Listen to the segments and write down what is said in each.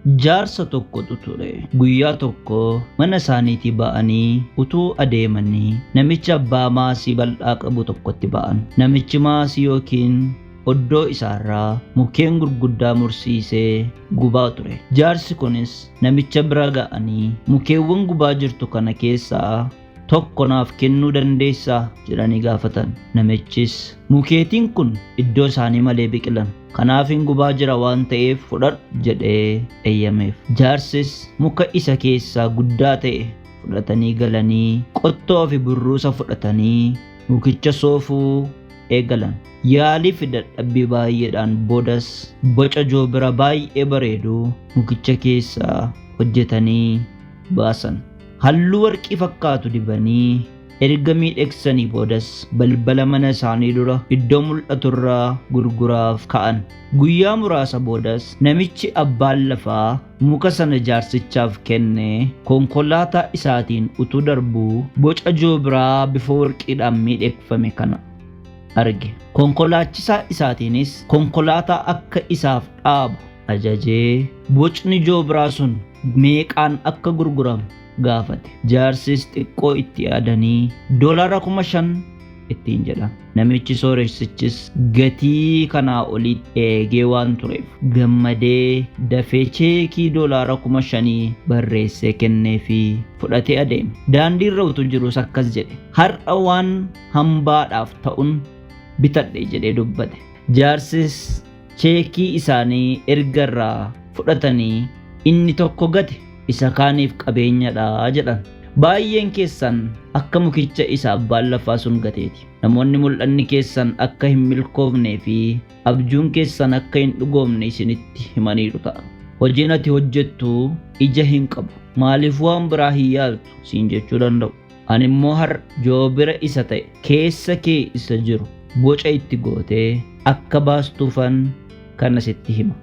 Jaarsa tokkotu ture. Guyyaa tokko mana isaaniitii ba'anii utuu adeemanii namicha abbaa maasii bal'aa qabu tokkotti ba'an. Namichi maasii yookiin oddoo isaarraa mukkeen gurguddaa mursiisee gubaa ture. Jaarsi kunis namicha bira ga'anii mukkeewwan gubaa jirtu kana keessaa tokko naaf kennuu dandeessaa jedhanii gaafatan. Namichis mukeetiin kun iddoo isaanii malee biqilan, kanaaf hin gubaa jira waan ta'eef fudhadhu jedhee eeyyameef. Jaarsis muka isa keessaa guddaa ta'e fudhatanii galanii qottoo fi burruusa fudhatanii mukicha soofuu eegalan. Yaalii fi dadhabbii baay'eedhaan boodas boca joobira baay'ee bareedu mukicha keessaa hojjetanii baasan. Halluu warqii fakkaatu dibanii erga miidhagsanii boodas balbala mana isaanii dura iddoo mul'aturraa gurguraaf ka'an. Guyyaa muraasa boodas namichi abbaan lafaa muka sana jaarsichaaf kenne konkolaataa isaatiin utuu darbuu boca joobiraa bifa warqiidhaan miidhagfame kana arge. Konkolaachisaa isaatiinis konkolaataa akka isaaf dhaabu ajajee bocni joobiraa sun meeqaan akka gurguramu gaafate. Jaarsis xiqqoo itti yaadanii $5,000 ittiin jedhan. Namichi sooressichis gatii kanaa olitti eegee waan tureef gammadee dafee cheekii $5,000 barreessee kennee fi fudhatee adeeme. Daandii irra utuu jirus akkas jedhe, har'a waan hambaadhaaf ta'uun bitadhe jedhee dubbate. Jaarsis cheekii isaanii erga irraa fudhatanii inni tokko gate isa kaaniif qabeenyadha jedhan. Baay'een keessan akka mukicha isa abbaan lafaa sun gateeti. Namoonni mul'anni keessan akka hin milkoofnee fi abjuun keessan akka hin dhugoomne isinitti himaniiru ta'a. Hojiin ati hojjettu ija hin qabu, maaliif waan biraa hin yaaltu siin jechuu danda'u. Ani immoo har'a joobira isa ta'e keessa kee isa jiru boca itti gootee akka baastuufan kana sitti hima.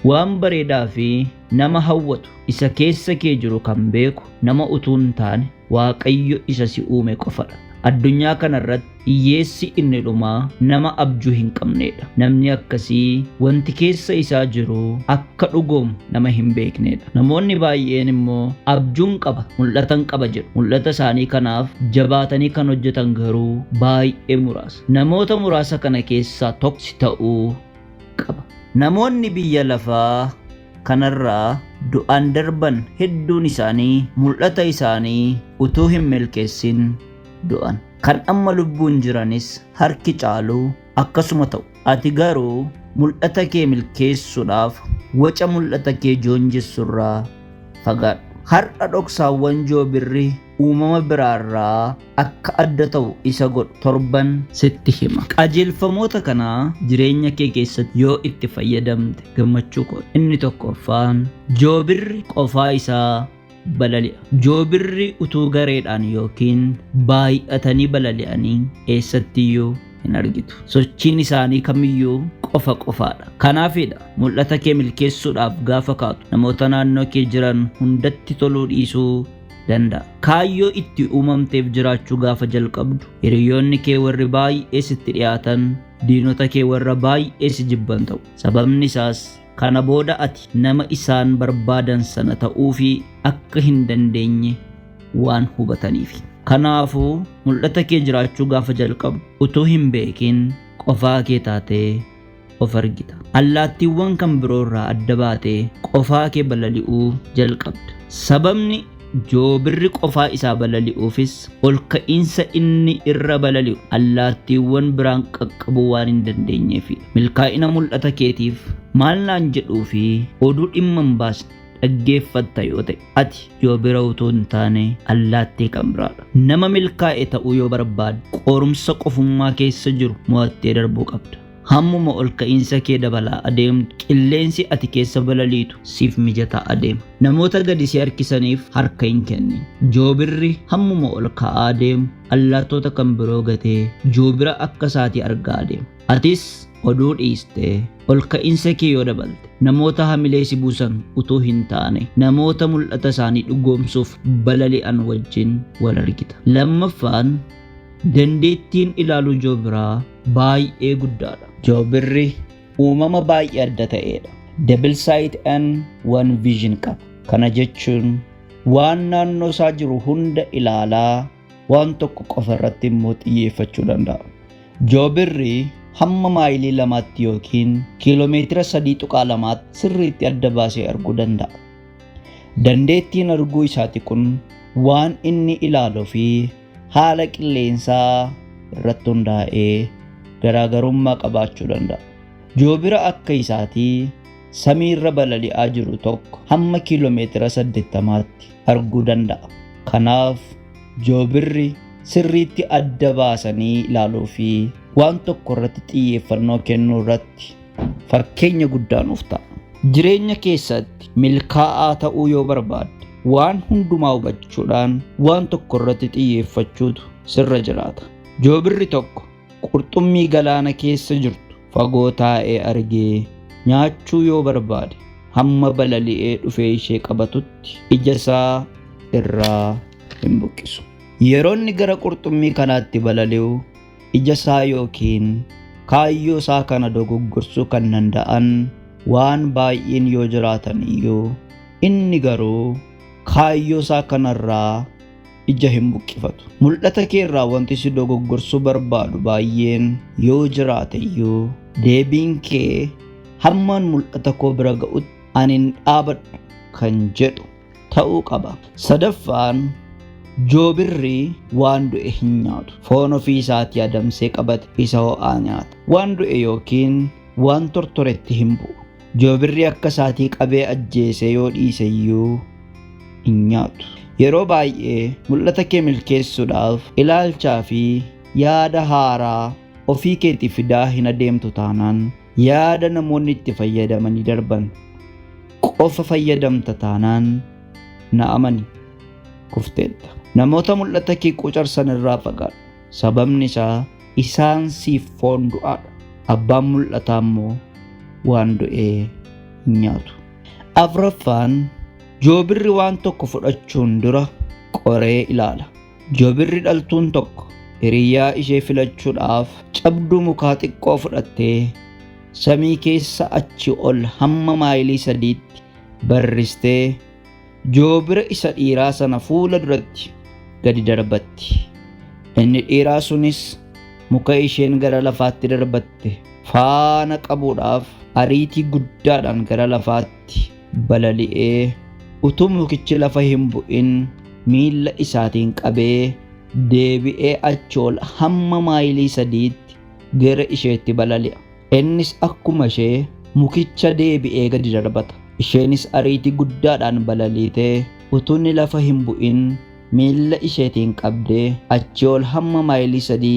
Waan bareedaa fi nama hawwatu isa keessa kee jiru kan beeku nama utuu hin taane Waaqayyo isa si uume qofadha. Addunyaa kana irratti hiyyeessi inni dhumaa nama abjuu hin qabnedha. Namni akkasii wanti keessa isaa jiru akka dhugoomu nama hin beeknedha. Namoonni baay'een immoo abjuun qaba, mul'atan qaba jedhu. Mul'ata isaanii kanaaf jabaatanii kan hojjetan garuu baay'ee muraasa. Namoota muraasa kana keessaa tokko ta'uu qaba. Namoonni biyya lafaa kanarraa du'aan darban hedduun isaanii mul'ata isaanii utuu hin milkeessin du'an. Kan amma lubbuun jiranis harki caalu akkasuma ta'u. Ati garuu mul'ata kee milkeessuudhaaf waca mul'ata kee joonjessurraa fagaadhu. Har'a dhoksaawwan joobirri uumama biraarraa akka adda ta'u isa godhu torban sitti hima. Qajeelfamoota kanaa jireenya kee keessatti yoo itti fayyadamte gammachuu koo. Inni tokkoffaan joobirri qofaa isaa balali'a. Joobirri utuu gareedhaan yookiin baay'atanii balali'anii eessattiyyuu hin argitu. Sochiin isaanii kamiyyuu qofa qofaadha. Kanaafidha mul'ata kee milkeessuudhaaf gaafa kaatu namoota naannoo kee jiran hundatti toluu dhiisuu danda'a. Kaayyoo itti uumamteef jiraachuu gaafa jalqabdu hiriyoonni kee warri baay'ee sitti dhiyaatan diinota kee warra baay'ee si jibban ta'u. Sababni isaas kana booda ati nama isaan barbaadan sana ta'uu fi akka hin dandeenye waan hubataniif. Kanaafuu mul'ata kee jiraachuu gaafa jalqabdu utuu hin beekin qofaa kee taatee of argita. Allaattiiwwan kan biroo irraa adda baatee qofaa kee balali'uu jalqabda. Sababni joobirri qofaa isaa balali'uufis ol ka'iinsa inni irra balali'u allaattiiwwan biraan qaqqabuu waan hin dandeenyeefidha. Milkaa'ina mul'ata keetiif maal naan jedhuu fi oduu dhimma hin baasne dhaggeeffatta yoo ta'e ati joobira utuu hin taane allaattii kan biraadha. Nama milkaa'e ta'uu yoo barbaadde qorumsa qofummaa keessa jiru mo'attee darbuu qabda. Hammuma ol ka'iinsa kee dabalaa adeemtu qilleensi ati keessa balaliitu siif mijataa adeema. Namoota gadi si harkisaniif harka hin kennin. Joobirri hammuma ol ka'aa adeemu allaattota kan biroo gatee joobira akka isaatii argaa adeema. Atis oduu dhiistee ol ka'iinsa kee yoo dabalte namoota hamilee si buusan utuu hin taane namoota mul'ata isaanii dhugoomsuuf balali'an wajjin wal argita. Lammaffaan dandeettiin ilaaluu joobiraa baay'ee guddaadha. Joobirri uumama baay'ee adda ta'edha. double sight and one vision qaba. Kana jechuun waan naannoo isaa jiru hunda ilaalaa waan tokko qofa irratti immoo xiyyeeffachuu danda'a. Joobirri hamma maayilii 2 yookiin kiiloomeetira 3.2 sirriitti adda baasee arguu danda'a. Dandeettiin arguu isaati kun waan inni ilaaluu fi haala qilleensaa irratti hundaa'ee garaagarummaa qabaachuu danda'a. Joobira akka isaatii samiirra balali'aa jiru tokko hamma kiiloomeetira 80tti arguu danda'a. Kanaaf joobirri sirriitti adda baasanii ilaaluu fi waan tokko irratti xiyyeeffannoo kennuu irratti fakkeenya guddaa nuuf ta'a. Jireenya keessatti milkaa'aa ta'uu yoo barbaadde waan hundumaa hubachuudhaan waan tokko irratti xiyyeeffachuutu sirra jiraata. Joobirri tokko qurxummii galaana keessa jirtu fagoo taa'ee argee nyaachuu yoo barbaade hamma balali'ee dhufee ishee qabatutti ija isaa irraa hin buqqisu. Yeroo inni gara qurxummii kanaatti balali'u ija isaa yookiin kaayyoo isaa kana dogoggorsuu kan danda'an waan baay'een yoo jiraatan iyyuu inni garuu kaayyoo isaa kanarraa ija hin buqqifatu. Mul'ata kee irraa wanti si dogoggorsuu barbaadu baay'een yoo jiraate iyyuu deebiin kee hammaan mul'ata koo bira ga'utti ani hin dhaabadhu kan jedhu ta'uu qaba. Sadaffaan joobirri waan du'e hin nyaatu. Foon ofii isaatii adamsee qabate isa ho'aa nyaata. Waan du'e yookiin waan tortoretti hin bu'u. Joobirri akka isaatii qabee ajjeesee yoo dhiise iyyuu hin nyaatu. Yeroo baay'ee mul'ata kee milkeessuudhaaf ilaalchaa fi yaada haaraa ofii keetii fidaa hin adeemtu taanaan yaada namoonni itti fayyadamanii darban qofa fayyadamta taanaan na amani kufteetta. Namoota mul'ata kee qucarsan irraa fagaadhu. Sababni isaa isaan siif foon du'aadha. Abbaan mul'ataa immoo waan du'ee hin nyaatu. Afuraffaan joobirri waan tokko fudhachuun dura qoree ilaala. Joobirri dhaltuun tokko hiriyaa ishee filachuudhaaf cabduu mukaa xiqqoo fudhattee samii keessa achi ol hamma maayilii 3tti barristee joobira isa dhiiraa sana fuula duratti gadi darbatti. Inni dhiiraa sunis muka isheen gara lafaatti darbatte faana qabuudhaaf ariitii guddaadhaan gara lafaatti balali'ee utuu mukichi lafa hin bu'in miilla isaatiin qabee deebi'ee achi ol hamma maayilii 3tti gara isheetti balali'a. Innis akkuma ishee mukicha deebi'ee gadi darbata. Isheenis ariitii guddaadhaan balaliitee utuu inni lafa hin bu'in miilla isheetiin qabdee achi ol hamma maayilii 3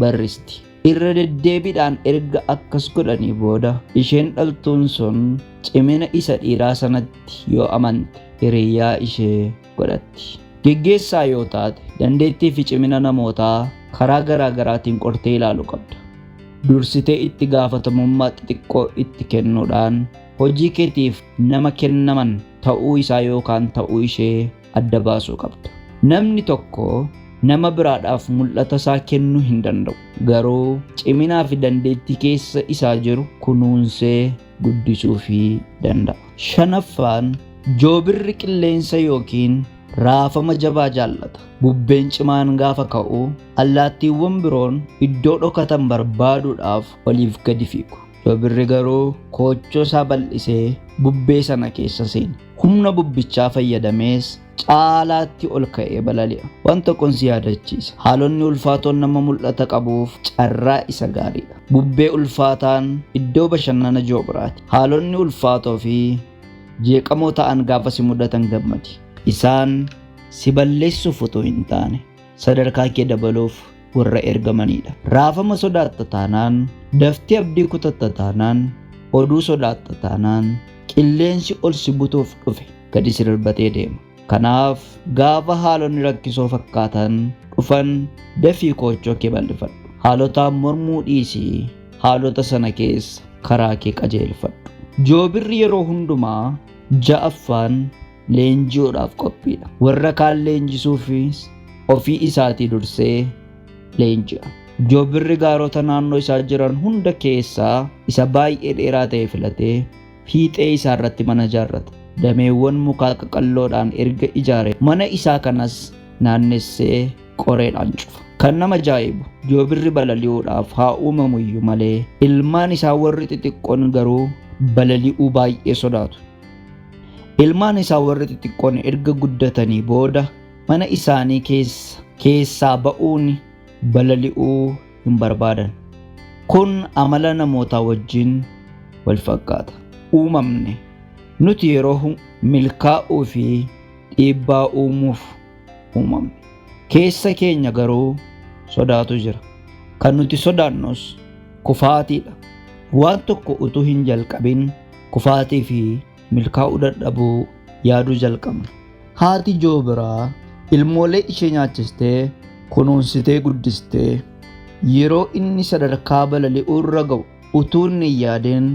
barristi. Irra deddeebiidhaan erga akkas godhanii booda isheen dhaltuun sun cimina isa dhiiraa sanatti yoo amante hiriyaa ishee godhatti. Geggeessaa yoo taate dandeettii fi cimina namootaa karaa garaa garaatiin qortee ilaaluu qabda. Dursitee itti gaafatamummaa xixiqqoo itti kennuudhaan hojii keetiif nama kennaman ta'uu isaa yookaan ta'uu ishee adda baasuu qabda. Namni tokko nama biraadhaaf mul'ata isaa kennuu hin danda'u. Garuu ciminaa fi dandeettii keessa isaa jiru kunuunsee guddisuu fi danda'a. Shanaffaan joobirri qilleensa yookiin raafama jabaa jaallata. Bubbeen cimaan gaafa ka'u allaattiiwwan biroon iddoo dhokatan barbaaduudhaaf oliif gadi fiigu. Joobirri garuu koochoo isaa bal'isee bubbee sana keessa seena. Humna bubbichaa fayyadamees caalaatti ol ka'ee balali'a. Wanta kun si yaadachiisa. Haalonni ulfaatoon nama mul'ata qabuuf carraa isa gaariidha. Bubbee ulfaataan iddoo bashannana joobiraati. Haalonni ulfaatoo fi jeeqamoo ta'an gaafa si mudatan gammadi. Isaan si balleessuuf utuu hin taane sadarkaa kee dabaluuf warra ergamanidha. Raafama sodaatta taanaan, daftee abdii kutatta taanaan, oduu sodaatta taanaan qilleensi ol si butuuf dhufe gadi si darbatee deema. Kanaaf gaafa haalonni rakkisoo fakkaatan dhufan dafii koochoo kee bal'ifadhu. Haalotaan mormuu dhiisii haalota sana keessa karaa kee qajeelfadhu. Joobirri yeroo hundumaa ja'affaan leenji'uudhaaf qophiidha. Warra kaan leenjisuufis ofii isaatii dursee leenji'a. Joobirri gaarota naannoo isaa jiran hunda keessaa isa baay'ee dheeraa ta'e filatee fiixee isaa irratti mana ijaarrata. Dameewwan mukaa qaqalloodhaan erga ijaare mana isaa kanas naannessee qoreedhaan cufa. Kan nama ajaa'ibu Joobirri balali'uudhaaf haa uumamu iyyuu malee ilmaan isaa warri xixiqqoon garuu balali'uu baay'ee sodaatu. Ilmaan isaa warri xixiqqoon erga guddatanii booda mana isaanii keessaa ba'uun balali'uu hin barbaadan. Kun amala namootaa wajjin wal fakkaata. Uumamne nuti yeroo milkaa'uu fi dhiibbaa uumuuf uumamne. Keessa keenya garuu sodaatu jira. Kan nuti sodaannus kufaatiidha. Waan tokko utuu hin jalqabin kufaatii fi milkaa'uu dadhabuu yaaduu jalqabna. Haati Joobiraa ilmoolee ishee nyaachistee kunuunsitee guddistee yeroo inni sadarkaa balali'uu irra ga'u utuu hin yaadin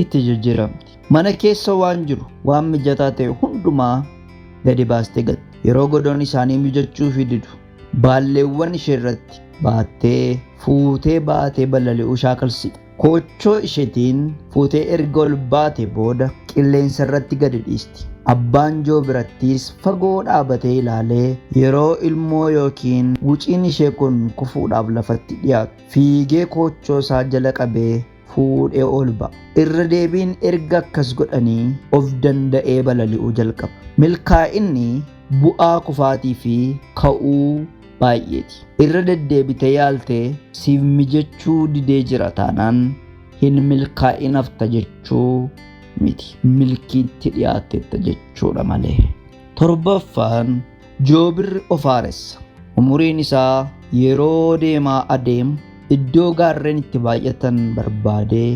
itti jijjiiramti. Mana keessa waan jiru waan mijataa ta'e hundumaa gadi baastee galte. Yeroo godoon isaanii mijachuu fididu baalleewwan ishee irratti baattee fuutee baatee balali'uu shaakalsite. Koochoo isheetiin fuutee erga ol baate booda qilleensa irratti gadi dhiisti. Abbaan Joobirattis fagoo dhaabatee ilaalee yeroo ilmoo yookiin wuciin ishee kun kufuudhaaf lafatti dhiyaatu fiigee koochoo isaa jala qabee fuudhee ol ba'a. Irra deebiin erga akkas godhanii of danda'ee balali'uu jalqaba. Milkaa'inni bu'aa kufaatii fi ka'uu baay'eeti. Irra deddeebitee yaaltee siif mijachuu didee jira taanaan hin milkaa'in hafta jechuu miti. Milkiitti dhiyaatteetta jechuudha malee. Torbaffaan Joobirri of haaressa. Umuriin isaa yeroo deemaa adeemu iddoo gaarreen itti baay'atan barbaadee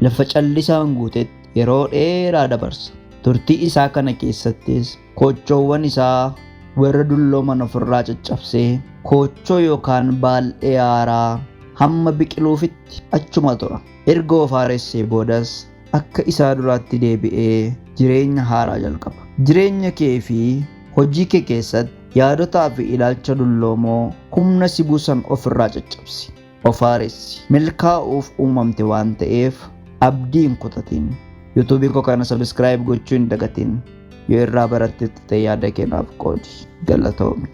lafa callisaan guutetti yeroo dheeraa dabarsa. Turtii isaa kana keessattis koochoowwan isaa warra dullooman ofirraa caccabsee koochoo yookaan baaldhee haaraa hamma biqiluufitti achuma tura. Erga of haaressee boodas akka isaa duraatti deebi'ee jireenya haaraa jalqaba. Jireenya kee fi hojii kee keessatti yaadotaa fi ilaalcha dulloomoo humna si buusan ofirraa caccabsi. Of haaressi. Milkaa'uuf uumamte waan ta'eef abdii hin kutatin. YouTube koo kana subscribe gochuu hin dagatin. Yoo irraa baratte ta'e yaada keenyaaf qoodi. Galatoomi.